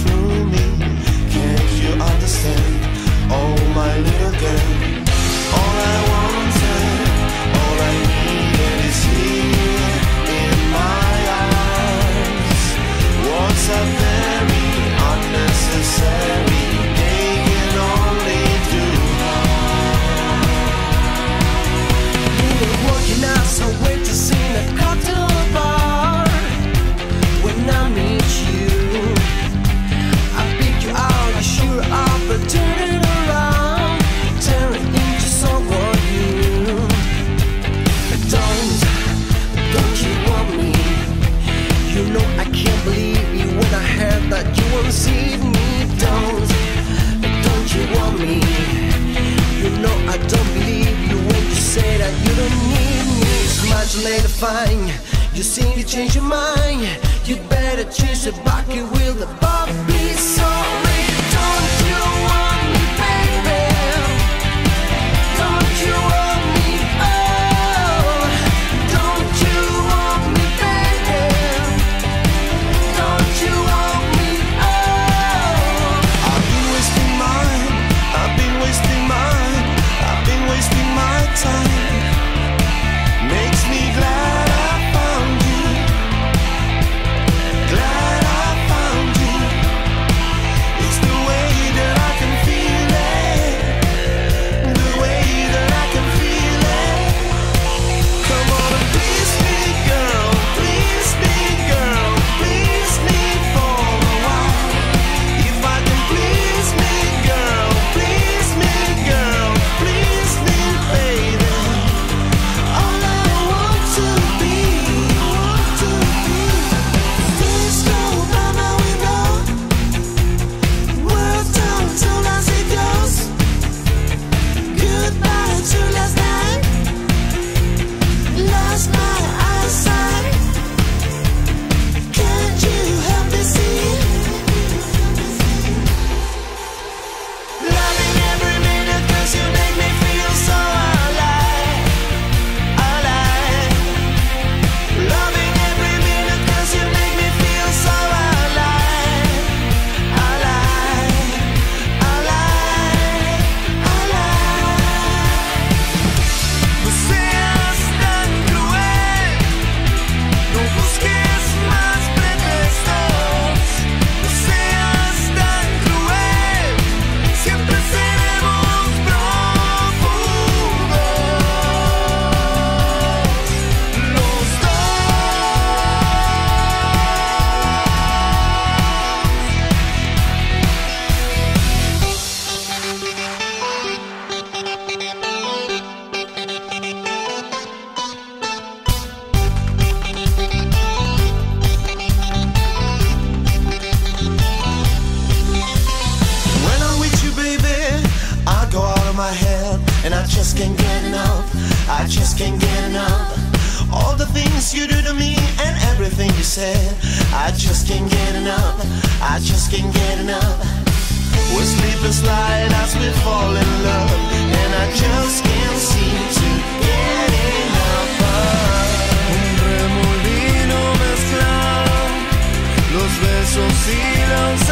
through me. Can't you understand? Oh, my little girl. All I wanted, all I needed is here in my arms. Words are very unnecessary. They can only do harm. We were walking out, so wait to see the cocktail bar. When I meet you, I pick you out, you sure up, but turn it around, turn it into someone new. Don't you want me? You know I can't believe you when I heard that you won't see me. Don't you want me? You know I don't believe you when you say that you don't need me. It's much later, fine. You seem to change your mind. You'd better chase it back, you will the Bob be sorry. Don't you want me, baby? Don't you want me? Oh, don't you want me, baby? Don't you want me? Oh, I've been wasting mine, I've been wasting mine, I've been wasting my time. Makes me glad I found you, glad I found you. It's the way that I can feel it, the way that I can feel it. Come on and please me, girl, please me, girl, please me for a while. If I can please me, girl, please me, girl, please me, baby. All I want to be, Things go by my window, world turns till as it goes. Goodbye to last night, lost my eyesight. Can't you help me see? Loving every minute 'cause you make me feel so alive, alive. Loving every minute 'cause you make me feel so alive, alive, alive, alive. No seas tan cruel, no busques más pretextos. No seas tan cruel, siempre seremos prófugos los dos. When I'm with you, baby, I go out of my head, and I just can't get enough. I just can't get enough. All the things you do to me and everything you said, I just can't get enough. I just can't get enough. We sleep and slide as we fall in love, and I just can't seem to get enough. Un remolino mezclado, los besos y los